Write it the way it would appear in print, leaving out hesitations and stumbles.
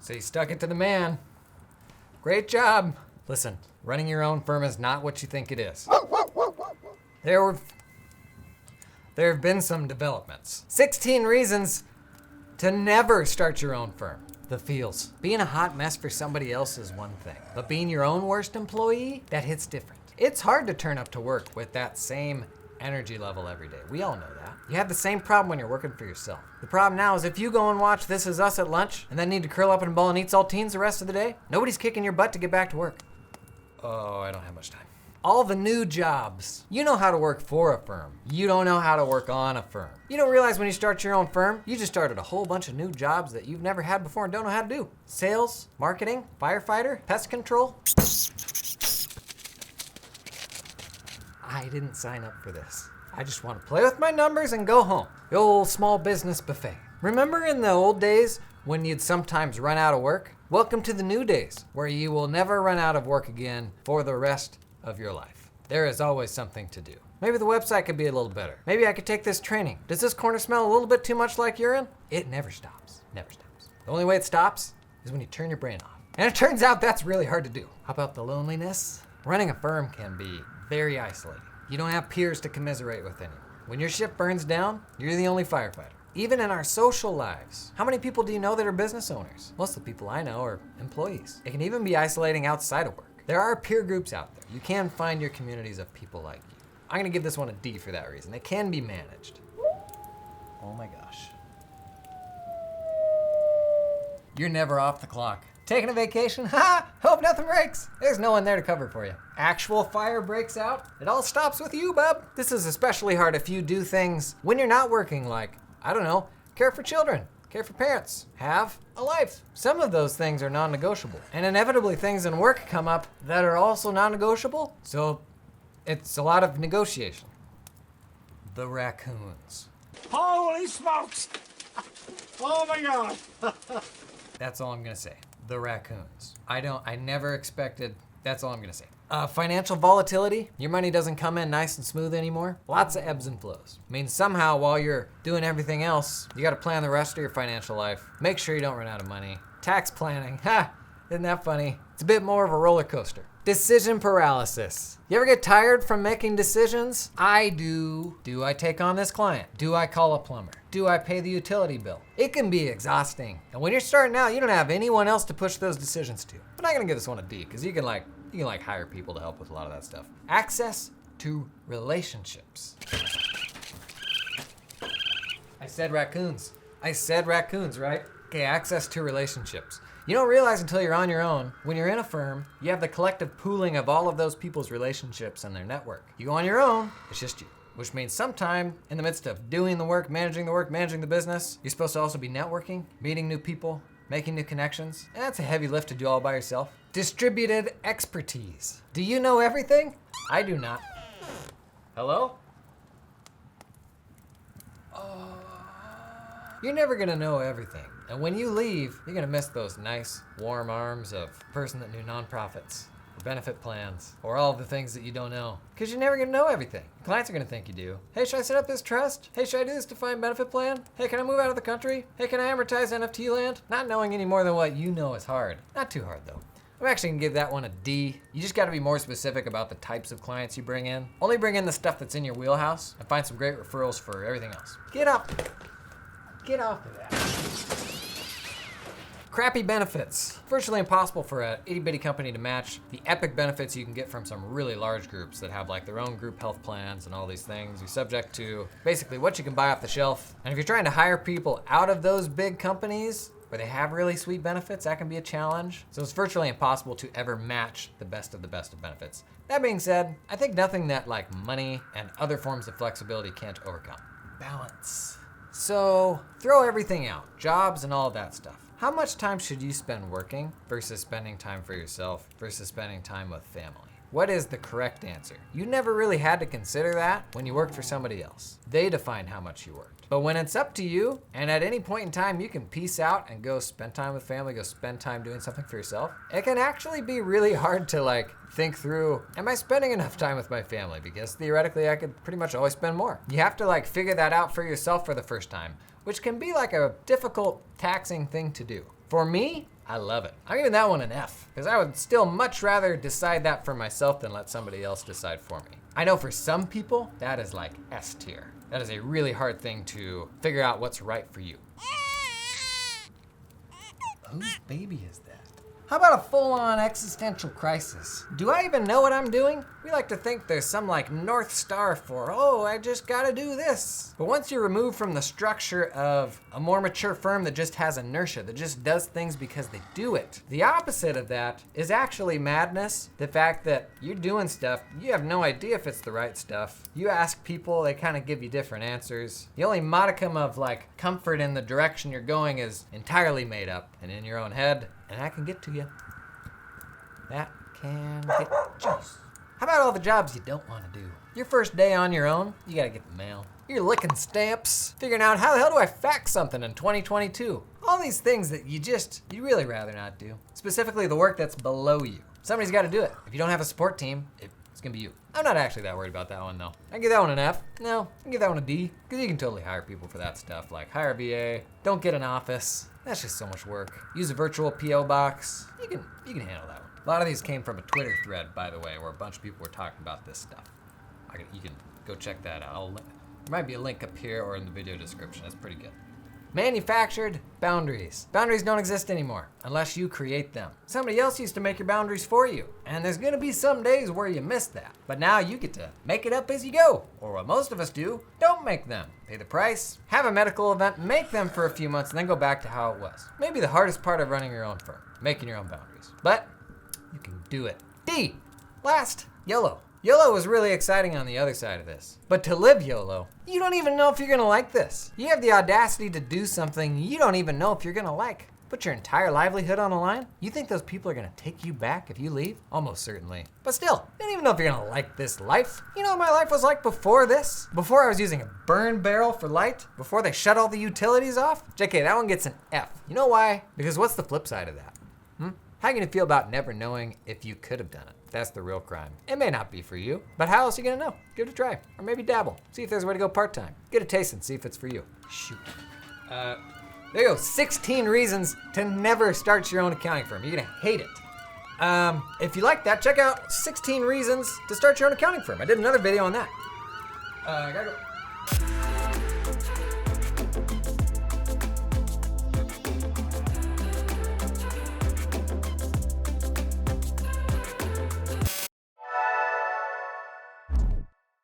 So you stuck it to the man. Great job. Listen, running your own firm is not what you think it is. There have been some developments. 16 reasons to never start your own firm. The feels. Being a hot mess for somebody else is one thing, but being your own worst employee, that hits different. It's hard to turn up to work with that same energy level every day. We all know that. You have the same problem when you're working for yourself. The problem now is if you go and watch This Is Us at lunch and then need to curl up in a ball and eat saltines the rest of the day, nobody's kicking your butt to get back to work. Oh, I don't have much time. All the new jobs. You know how to work for a firm. You don't know how to work on a firm. You don't realize when you start your own firm, you just started a whole bunch of new jobs that you've never had before and don't know how to do. Sales, marketing, firefighter, pest control. I didn't sign up for this. I just want to play with my numbers and go home. The old small business buffet. Remember in the old days when you'd sometimes run out of work? Welcome to the new days where you will never run out of work again for the rest of your life. There is always something to do. Maybe the website could be a little better. Maybe I could take this training. Does this corner smell a little bit too much like urine? It never stops. Never stops. The only way it stops is when you turn your brain off. And it turns out that's really hard to do. How about the loneliness? Running a firm can be very isolating. You don't have peers to commiserate with anymore. When your ship burns down, you're the only firefighter. Even in our social lives, how many people do you know that are business owners? Most of the people I know are employees. It can even be isolating outside of work. There are peer groups out there. You can find your communities of people like you. I'm gonna give this one a D for that reason. It can be managed. Oh my gosh. You're never off the clock. Taking a vacation? Ha! Hope nothing breaks. There's no one there to cover for you. Actual fire breaks out, it all stops with you, bub. This is especially hard if you do things when you're not working, like, I don't know, care for children, care for parents, have a life. Some of those things are non-negotiable. And inevitably things in work come up that are also non-negotiable. So it's a lot of negotiation. The Raccoons. Holy smokes! Oh my God! That's all I'm gonna say. The Raccoons. I never expected, that's all I'm gonna say. Financial volatility. Your money doesn't come in nice and smooth anymore. Lots of ebbs and flows. Means somehow while you're doing everything else, you gotta plan the rest of your financial life. Make sure you don't run out of money. Tax planning. Ha! Isn't that funny? It's a bit more of a roller coaster. Decision paralysis. You ever get tired from making decisions? I do. Do I take on this client? Do I call a plumber? Do I pay the utility bill? It can be exhausting. And when you're starting out, you don't have anyone else to push those decisions to. I'm not gonna give this one a D, because you can hire people to help with a lot of that stuff. Access to relationships. I said raccoons. I said raccoons, right? Okay, access to relationships. You don't realize until you're on your own, when you're in a firm, you have the collective pooling of all of those people's relationships and their network. You go on your own, it's just you. Which means sometime in the midst of doing the work, managing the business, you're supposed to also be networking, meeting new people, making new connections. And that's a heavy lift to do all by yourself. Distributed expertise. Do you know everything? I do not. Hello? You're never gonna know everything. And when you leave, you're gonna miss those nice, warm arms of a person that knew nonprofits, or benefit plans, or all of the things that you don't know. Because you're never gonna know everything. Clients are gonna think you do. Hey, should I set up this trust? Hey, should I do this defined benefit plan? Hey, can I move out of the country? Hey, can I amortize NFT land? Not knowing any more than what you know is hard. Not too hard though. I'm actually gonna give that one a D. You just gotta be more specific about the types of clients you bring in. Only bring in the stuff that's in your wheelhouse and find some great referrals for everything else. Get off of that. Crappy benefits. Virtually impossible for a itty-bitty company to match the epic benefits you can get from some really large groups that have like their own group health plans and all these things. You're subject to basically what you can buy off the shelf. And if you're trying to hire people out of those big companies where they have really sweet benefits, that can be a challenge. So it's virtually impossible to ever match the best of benefits. That being said, I think nothing that like money and other forms of flexibility can't overcome. Balance. So throw everything out, jobs and all that stuff. How much time should you spend working versus spending time for yourself versus spending time with family? What is the correct answer? You never really had to consider that when you worked for somebody else. They defined how much you worked. But when it's up to you, and at any point in time you can peace out and go spend time with family, go spend time doing something for yourself, it can actually be really hard to like think through, am I spending enough time with my family? Because theoretically I could pretty much always spend more. You have to like figure that out for yourself for the first time, which can be like a difficult, taxing thing to do. For me, I love it. I'm giving that one an F, because I would still much rather decide that for myself than let somebody else decide for me. I know for some people, that is like S tier. That is a really hard thing to figure out what's right for you. Whose baby is that? How about a full-on existential crisis? Do I even know what I'm doing? We like to think there's some like North Star for, oh, I just gotta do this. But once you're removed from the structure of a more mature firm that just has inertia, that just does things because they do it, the opposite of that is actually madness. The fact that you're doing stuff, you have no idea if it's the right stuff. You ask people, they kind of give you different answers. The only modicum of like comfort in the direction you're going is entirely made up and in your own head. And that can get to you. That can get juice. How about all the jobs you don't want to do? Your first day on your own, you gotta get the mail. You're licking stamps, figuring out how the hell do I fax something in 2022? All these things that you really rather not do. Specifically the work that's below you. Somebody's gotta do it. If you don't have a support team, it's gonna be you. I'm not actually that worried about that one though. I can give that one an F. No, I can give that one a D, because you can totally hire people for that stuff. Like hire a VA, don't get an office. That's just so much work. Use a virtual PO box. You can handle that one. A lot of these came from a Twitter thread, by the way, where a bunch of people were talking about this stuff. You can go check that out. There might be a link up here or in the video description. That's pretty good. Manufactured boundaries. Boundaries don't exist anymore unless you create them. Somebody else used to make your boundaries for you. And there's gonna be some days where you miss that. But now you get to make it up as you go. Or what most of us do, don't make them. Pay the price, have a medical event, make them for a few months, and then go back to how it was. Maybe the hardest part of running your own firm, making your own boundaries. But you can do it. D, last, YOLO. YOLO is really exciting on the other side of this. But to live YOLO, you don't even know if you're gonna like this. You have the audacity to do something you don't even know if you're gonna like. Put your entire livelihood on the line? You think those people are gonna take you back if you leave? Almost certainly. But still, you don't even know if you're gonna like this life. You know what my life was like before this? Before I was using a burn barrel for light? Before they shut all the utilities off? JK, that one gets an F. You know why? Because what's the flip side of that? How are you gonna feel about never knowing if you could have done it? That's the real crime. It may not be for you, but how else are you gonna know? Give it a try, or maybe dabble. See if there's a way to go part-time. Get a taste and see if it's for you. Shoot. There you go, 16 reasons to never start your own accounting firm. You're gonna hate it. If you like that, check out 16 reasons to start your own accounting firm. I did another video on that. I gotta go.